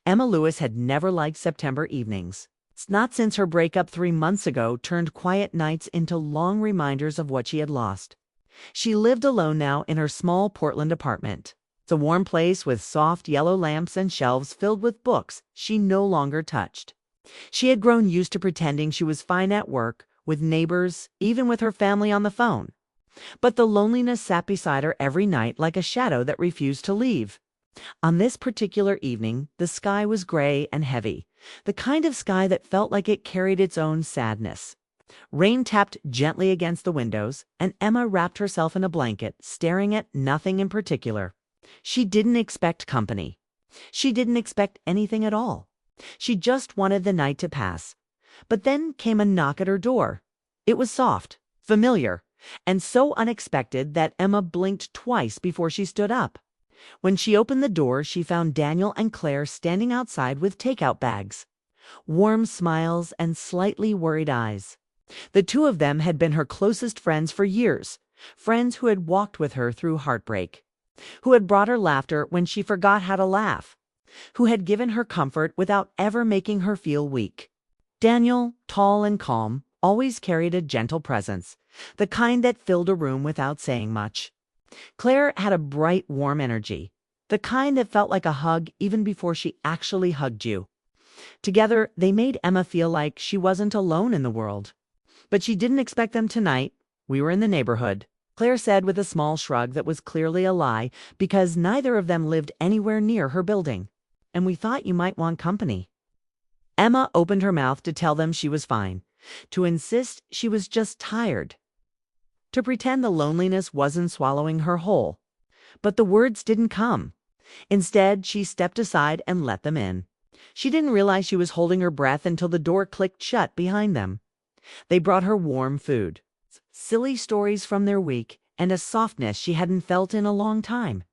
Emma Lewis had never liked September evenings. Not since her breakup 3 months ago turned quiet nights into long reminders of what she had lost. She lived alone now in her small Portland apartment. It's a warm place with soft yellow lamps and shelves filled with books she no longer touched. She had grown used to pretending she was fine at work, with neighbors, even with her family on the phone. But the loneliness sat beside her every night like a shadow that refused to leave. On this particular evening, the sky was gray and heavy, the kind of sky that felt like it carried its own sadness. Rain tapped gently against the windows, and Emma wrapped herself in a blanket, staring at nothing in particular. She didn't expect company. She didn't expect anything at all. She just wanted the night to pass. But then came a knock at her door. It was soft, familiar, and so unexpected that Emma blinked twice before she stood up. When she opened the door, she found Daniel and Claire standing outside with takeout bags. Warm smiles and slightly worried eyes. The two of them had been her closest friends for years, friends who had walked with her through heartbreak, who had brought her laughter when she forgot how to laugh, who had given her comfort without ever making her feel weak. Daniel, tall and calm, always carried a gentle presence, the kind that filled a room without saying much. Claire had a bright, warm energy, the kind that felt like a hug even before she actually hugged you. Together, they made Emma feel like she wasn't alone in the world. But she didn't expect them tonight. We were in the neighborhood, Claire said with a small shrug that was clearly a lie because neither of them lived anywhere near her building. And we thought you might want company. Emma opened her mouth to tell them she was fine, to insist she was just tired, to pretend the loneliness wasn't swallowing her whole. But the words didn't come. Instead, she stepped aside and let them in. She didn't realize she was holding her breath until the door clicked shut behind them. They brought her warm food, silly stories from their week, and a softness she hadn't felt in a long time.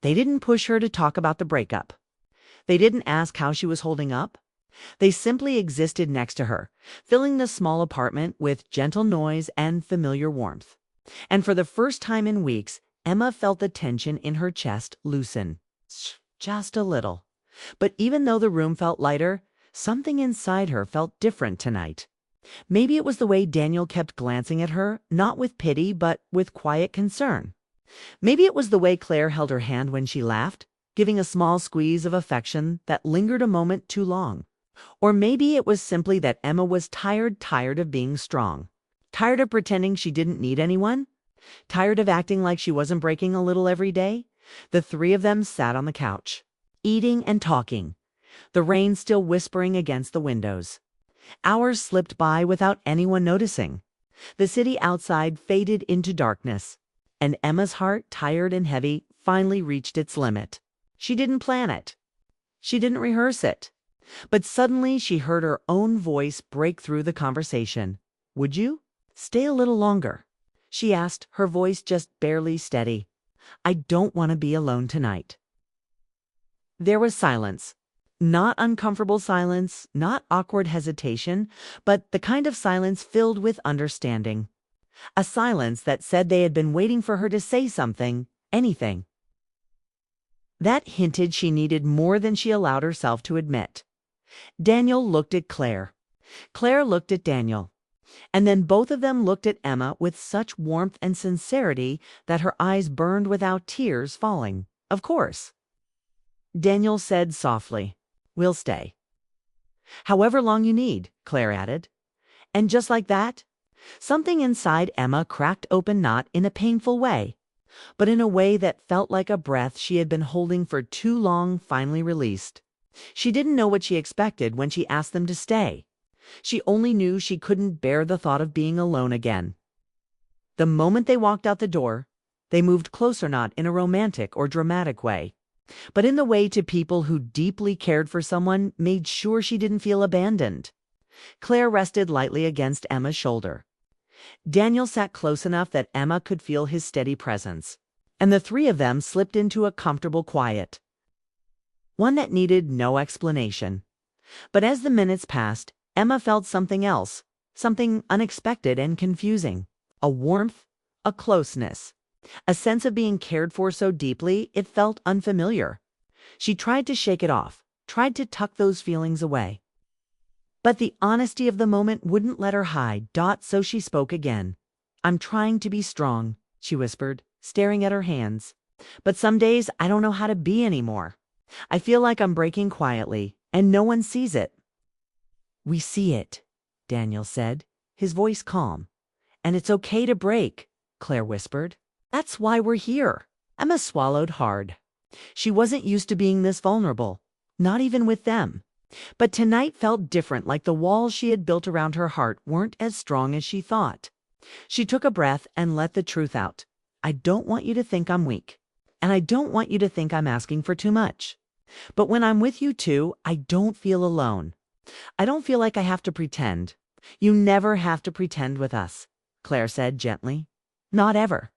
They didn't push her to talk about the breakup. They didn't ask how she was holding up. They simply existed next to her, filling the small apartment with gentle noise and familiar warmth. And for the first time in weeks, Emma felt the tension in her chest loosen. Just a little. But even though the room felt lighter, something inside her felt different tonight. Maybe it was the way Daniel kept glancing at her, not with pity, but with quiet concern. Maybe it was the way Claire held her hand when she laughed, giving a small squeeze of affection that lingered a moment too long. Or maybe it was simply that Emma was tired of being strong, tired of pretending she didn't need anyone, tired of acting like she wasn't breaking a little every day. The three of them sat on the couch, eating and talking, the rain still whispering against the windows. Hours slipped by without anyone noticing. The city outside faded into darkness, and Emma's heart, tired and heavy, finally reached its limit. She didn't plan it. She didn't rehearse it. But suddenly she heard her own voice break through the conversation. "Would you stay a little longer?" she asked, her voice just barely steady. "I don't want to be alone tonight." There was silence. Not uncomfortable silence, not awkward hesitation, but the kind of silence filled with understanding. A silence that said they had been waiting for her to say something, anything. That hinted she needed more than she allowed herself to admit. Daniel looked at Claire. Claire looked at Daniel. And then both of them looked at Emma with such warmth and sincerity that her eyes burned without tears falling. Of course. Daniel said softly, "We'll stay." "However long you need," Claire added. And just like that, something inside Emma cracked open, not in a painful way, but in a way that felt like a breath she had been holding for too long finally released. She didn't know what she expected when she asked them to stay. She only knew she couldn't bear the thought of being alone again. The moment they walked out the door, they moved closer, not in a romantic or dramatic way, but in the way to people who deeply cared for someone, made sure she didn't feel abandoned. Claire rested lightly against Emma's shoulder. Daniel sat close enough that Emma could feel his steady presence, and the three of them slipped into a comfortable quiet, one that needed no explanation. But as the minutes passed, Emma felt something else, something unexpected and confusing. A warmth, a closeness, a sense of being cared for so deeply it felt unfamiliar. She tried to shake it off, tried to tuck those feelings away. But the honesty of the moment wouldn't let her hide, so she spoke again. "I'm trying to be strong," she whispered, staring at her hands. "But some days I don't know how to be anymore. I feel like I'm breaking quietly, and no one sees it." "We see it," Daniel said, his voice calm. "And it's okay to break," Claire whispered. "That's why we're here." Emma swallowed hard. She wasn't used to being this vulnerable, not even with them. But tonight felt different, like the walls she had built around her heart weren't as strong as she thought. She took a breath and let the truth out. "I don't want you to think I'm weak, and I don't want you to think I'm asking for too much. But when I'm with you too, I don't feel alone. I don't feel like I have to pretend." "You never have to pretend with us," Claire said gently. "Not ever."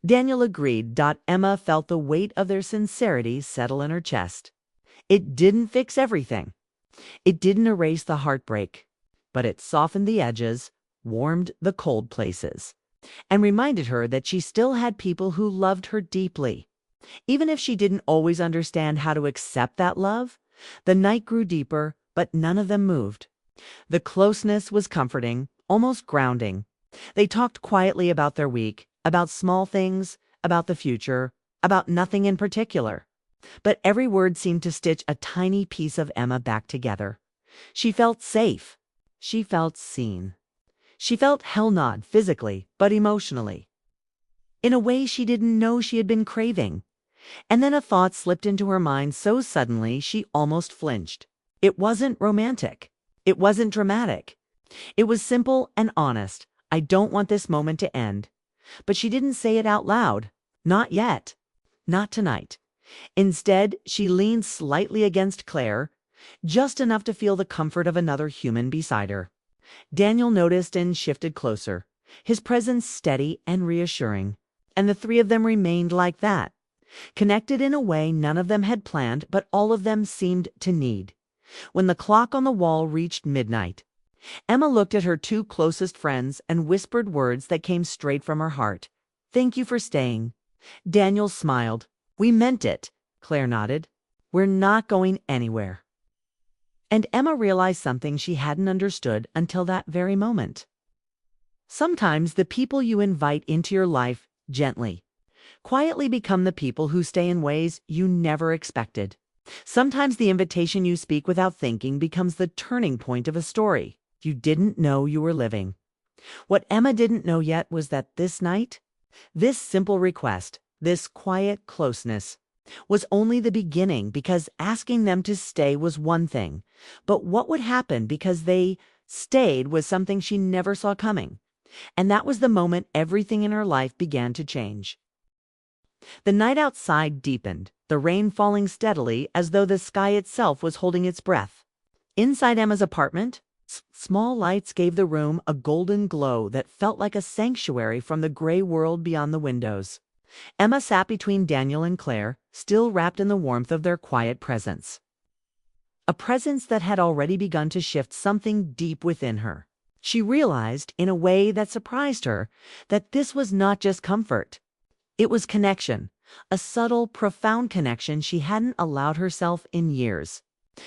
Daniel agreed. Emma felt the weight of their sincerity settle in her chest. It didn't fix everything. It didn't erase the heartbreak, but it softened the edges, warmed the cold places, and reminded her that she still had people who loved her deeply. Even if she didn't always understand how to accept that love, the night grew deeper, but none of them moved. The closeness was comforting, almost grounding. They talked quietly about their week, about small things, about the future, about nothing in particular. But every word seemed to stitch a tiny piece of Emma back together. She felt safe. She felt seen. She felt held physically, but emotionally, in a way she didn't know she had been craving. And then a thought slipped into her mind so suddenly she almost flinched. It wasn't romantic. It wasn't dramatic. It was simple and honest. "I don't want this moment to end." But she didn't say it out loud. Not yet. Not tonight. Instead, she leaned slightly against Claire, just enough to feel the comfort of another human beside her. Daniel noticed and shifted closer, his presence steady and reassuring. And the three of them remained like that, connected in a way none of them had planned, but all of them seemed to need. When the clock on the wall reached midnight, Emma looked at her two closest friends and whispered words that came straight from her heart. "Thank you for staying." Daniel smiled. "We meant it," Claire nodded. "We're not going anywhere." And Emma realized something she hadn't understood until that very moment. Sometimes the people you invite into your life gently, quietly become the people who stay in ways you never expected. Sometimes the invitation you speak without thinking becomes the turning point of a story you didn't know you were living. What Emma didn't know yet was that this night, this simple request, this quiet closeness, was only the beginning, because asking them to stay was one thing, but what would happen because they stayed was something she never saw coming. And that was the moment everything in her life began to change. The night outside deepened, the rain falling steadily as though the sky itself was holding its breath. Inside Emma's apartment, small lights gave the room a golden glow that felt like a sanctuary from the gray world beyond the windows. Emma sat between Daniel and Claire, still wrapped in the warmth of their quiet presence. A presence that had already begun to shift something deep within her. She realized, in a way that surprised her, that this was not just comfort. It was connection, a subtle, profound connection she hadn't allowed herself in years.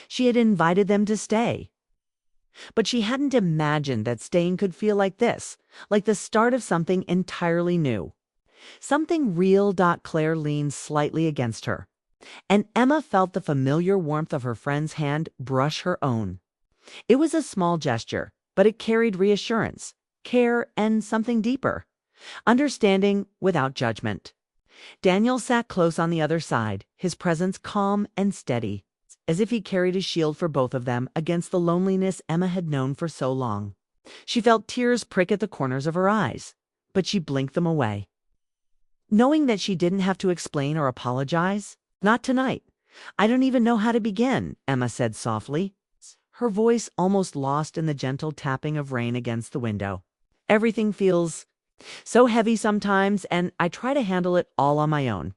She had invited them to stay, but she hadn't imagined that staying could feel like this, like the start of something entirely new. Something real. Claire leaned slightly against her, and Emma felt the familiar warmth of her friend's hand brush her own. It was a small gesture, but it carried reassurance, care, and something deeper. Understanding without judgment. Daniel sat close on the other side, his presence calm and steady, as if he carried a shield for both of them against the loneliness Emma had known for so long. She felt tears prick at the corners of her eyes, but she blinked them away, knowing that she didn't have to explain or apologize. "Not tonight. I don't even know how to begin," Emma said softly, her voice almost lost in the gentle tapping of rain against the window. "Everything feels so heavy sometimes, and I try to handle it all on my own.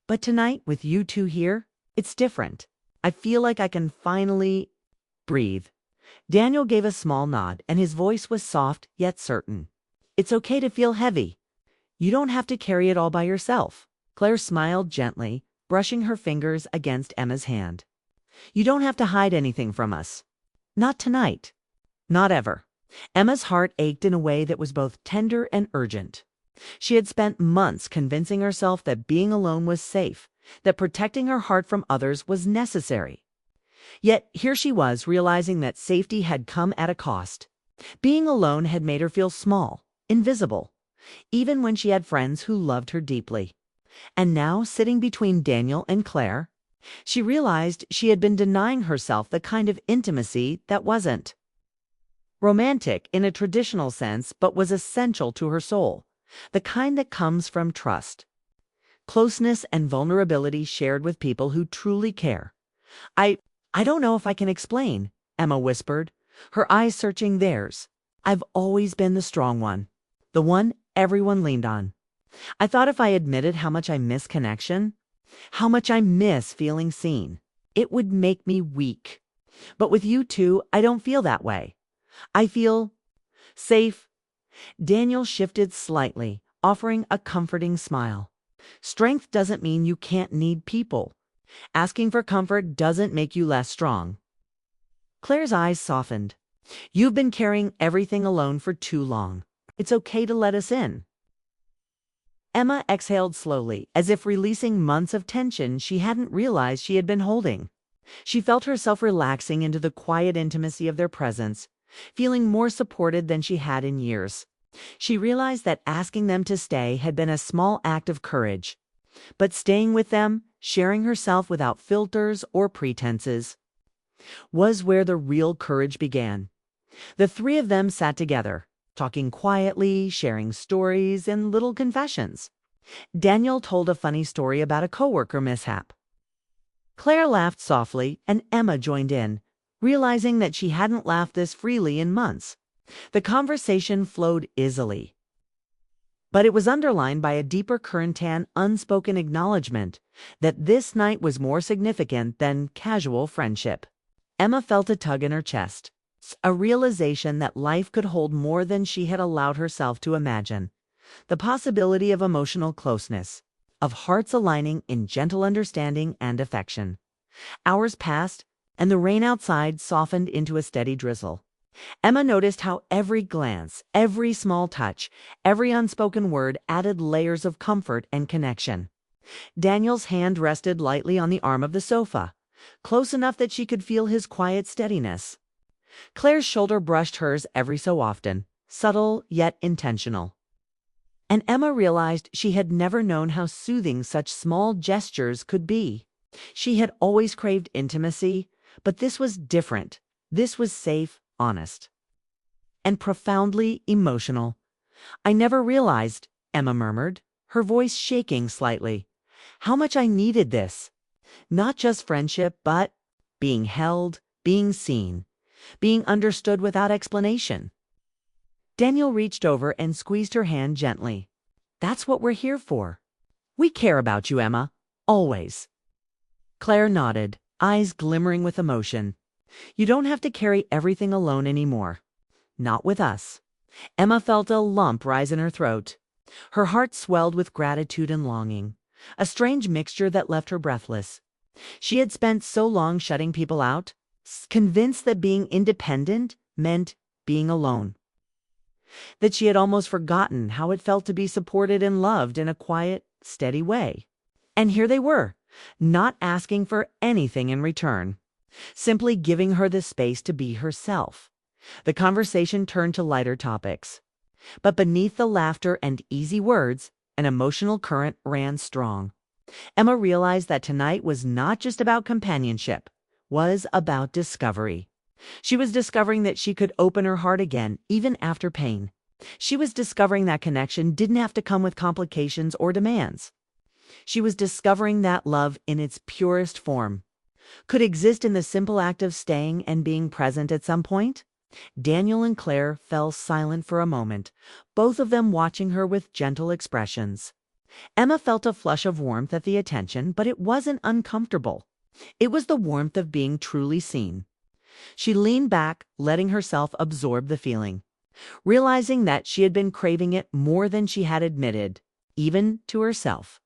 But tonight, with you two here, it's different. I feel like I can finally breathe." Daniel gave a small nod, and his voice was soft yet certain. "It's okay to feel heavy. You don't have to carry it all by yourself." Claire smiled gently, brushing her fingers against Emma's hand. You don't have to hide anything from us. Not tonight. Not ever. Emma's heart ached in a way that was both tender and urgent. She had spent months convincing herself that being alone was safe, that protecting her heart from others was necessary. Yet here she was realizing that safety had come at a cost. Being alone had made her feel small, invisible, even when she had friends who loved her deeply. And now, sitting between Daniel and Claire, she realized she had been denying herself the kind of intimacy that wasn't romantic in a traditional sense, but was essential to her soul, the kind that comes from trust, closeness, and vulnerability shared with people who truly care. I don't know if I can explain, Emma whispered, her eyes searching theirs. I've always been the strong one, the one everyone leaned on. I thought if I admitted how much I miss connection, how much I miss feeling seen, it would make me weak. But with you two, I don't feel that way. I feel safe. Daniel shifted slightly, offering a comforting smile. Strength doesn't mean you can't need people. Asking for comfort doesn't make you less strong. Claire's eyes softened. You've been carrying everything alone for too long. It's okay to let us in. Emma exhaled slowly, as if releasing months of tension she hadn't realized she had been holding. She felt herself relaxing into the quiet intimacy of their presence, feeling more supported than she had in years. She realized that asking them to stay had been a small act of courage, but staying with them, sharing herself without filters or pretenses, was where the real courage began. The three of them sat together, talking quietly, sharing stories and little confessions. Daniel told a funny story about a coworker mishap. Claire laughed softly, and Emma joined in, realizing that she hadn't laughed this freely in months. The conversation flowed easily, but it was underlined by a deeper current and unspoken acknowledgement that this night was more significant than casual friendship. Emma felt a tug in her chest, a realization that life could hold more than she had allowed herself to imagine. The possibility of emotional closeness, of hearts aligning in gentle understanding and affection. Hours passed, and the rain outside softened into a steady drizzle. Emma noticed how every glance, every small touch, every unspoken word added layers of comfort and connection. Daniel's hand rested lightly on the arm of the sofa, close enough that she could feel his quiet steadiness. Claire's shoulder brushed hers every so often, subtle yet intentional. And Emma realized she had never known how soothing such small gestures could be. She had always craved intimacy, but this was different. This was safe, honest, and profoundly emotional. I never realized, Emma murmured, her voice shaking slightly, how much I needed this. Not just friendship, but being held, being seen, being understood without explanation. Daniel reached over and squeezed her hand gently. That's what we're here for. We care about you, Emma. Always. Claire nodded, eyes glimmering with emotion. You don't have to carry everything alone anymore. Not with us. Emma felt a lump rise in her throat. Her heart swelled with gratitude and longing, a strange mixture that left her breathless. She had spent so long shutting people out, convinced that being independent meant being alone, that she had almost forgotten how it felt to be supported and loved in a quiet, steady way. And here they were, not asking for anything in return, simply giving her the space to be herself. The conversation turned to lighter topics, but beneath the laughter and easy words, an emotional current ran strong. Emma realized that tonight was not just about companionship, was about discovery. She was discovering that she could open her heart again, even after pain. She was discovering that connection didn't have to come with complications or demands. She was discovering that love in its purest form could exist in the simple act of staying and being present at some point. Daniel and Claire fell silent for a moment, both of them watching her with gentle expressions. Emma felt a flush of warmth at the attention, but it wasn't uncomfortable. It was the warmth of being truly seen. She leaned back, letting herself absorb the feeling, realizing that she had been craving it more than she had admitted, even to herself.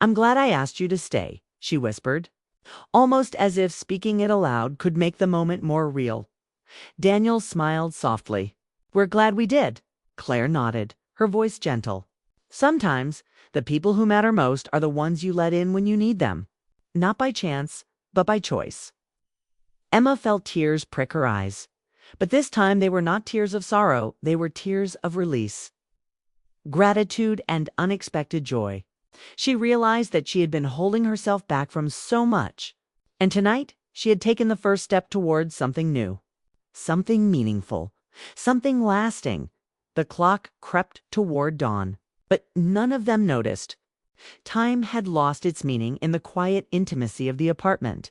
I'm glad I asked you to stay, she whispered. almost as if speaking it aloud could make the moment more real. Daniel smiled softly. "We're glad we did." Claire nodded, her voice gentle. "Sometimes, the people who matter most are the ones you let in when you need them. Not by chance, but by choice." Emma felt tears prick her eyes. But this time they were not tears of sorrow, they were tears of release, gratitude, and unexpected joy. She realized that she had been holding herself back from so much, and tonight she had taken the first step towards something new, something meaningful, something lasting. The clock crept toward dawn, but none of them noticed. Time had lost its meaning in the quiet intimacy of the apartment.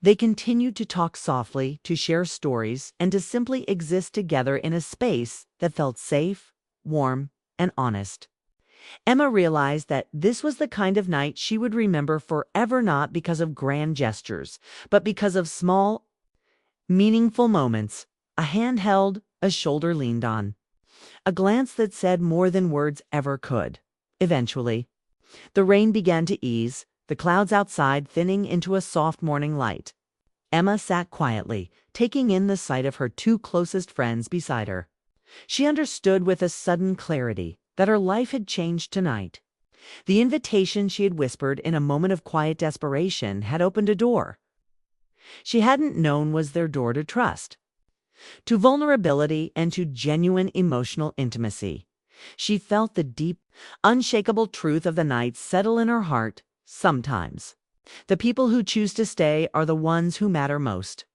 They continued to talk softly, to share stories, and to simply exist together in a space that felt safe, warm, and honest. Emma realized that this was the kind of night she would remember forever, not because of grand gestures, but because of small, meaningful moments. A hand held, a shoulder leaned on, a glance that said more than words ever could. Eventually, the rain began to ease, the clouds outside thinning into a soft morning light. Emma sat quietly, taking in the sight of her two closest friends beside her. She understood with a sudden clarity that her life had changed tonight. The invitation she had whispered in a moment of quiet desperation had opened a door she hadn't known was their door to trust, to vulnerability, and to genuine emotional intimacy. She felt the deep, unshakable truth of the night settle in her heart. Sometimes, the people who choose to stay are the ones who matter most.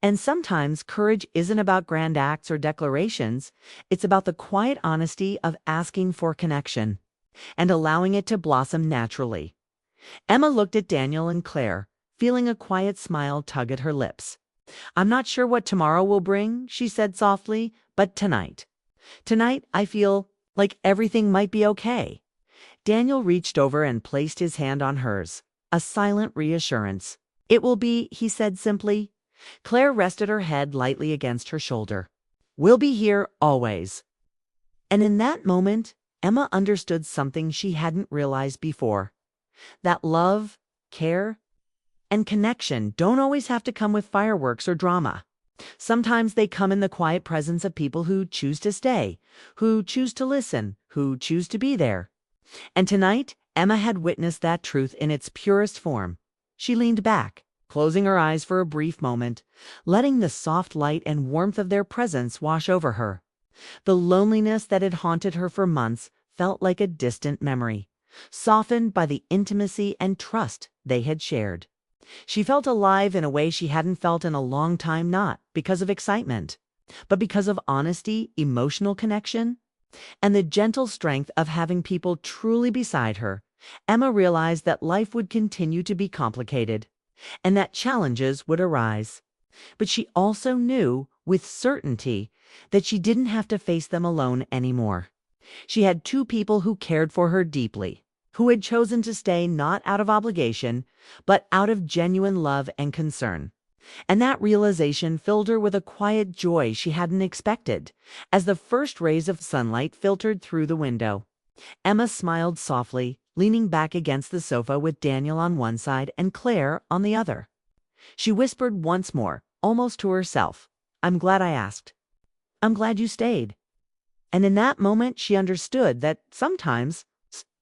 And sometimes courage isn't about grand acts or declarations. It's about the quiet honesty of asking for connection and allowing it to blossom naturally. Emma looked at Daniel and Claire, feeling a quiet smile tug at her lips. "I'm not sure what tomorrow will bring," she said softly, "but tonight I feel like everything might be okay." Daniel reached over and placed his hand on hers, a silent reassurance. "It will be," he said simply. Claire rested her head lightly against her shoulder. "We'll be here always." And in that moment, Emma understood something she hadn't realized before. That love, care, and connection don't always have to come with fireworks or drama. Sometimes they come in the quiet presence of people who choose to stay, who choose to listen, who choose to be there. And tonight, Emma had witnessed that truth in its purest form. She leaned back, closing her eyes for a brief moment, letting the soft light and warmth of their presence wash over her. The loneliness that had haunted her for months felt like a distant memory, softened by the intimacy and trust they had shared. She felt alive in a way she hadn't felt in a long time, not because of excitement, but because of honesty, emotional connection, and the gentle strength of having people truly beside her. Emma realized that life would continue to be complicated, and that challenges would arise. But she also knew, with certainty, that she didn't have to face them alone anymore. She had two people who cared for her deeply, who had chosen to stay not out of obligation, but out of genuine love and concern. And that realization filled her with a quiet joy she hadn't expected, as the first rays of sunlight filtered through the window. Emma smiled softly, leaning back against the sofa with Daniel on one side and Claire on the other. She whispered once more, almost to herself, "I'm glad I asked. I'm glad you stayed." And in that moment she understood that sometimes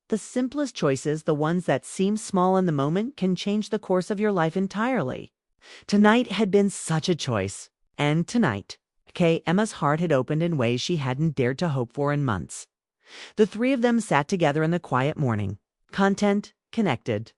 the simplest choices, the ones that seem small in the moment, can change the course of your life entirely. Tonight had been such a choice. And tonight, Emma's heart had opened in ways she hadn't dared to hope for in months. The three of them sat together in the quiet morning, content, connected,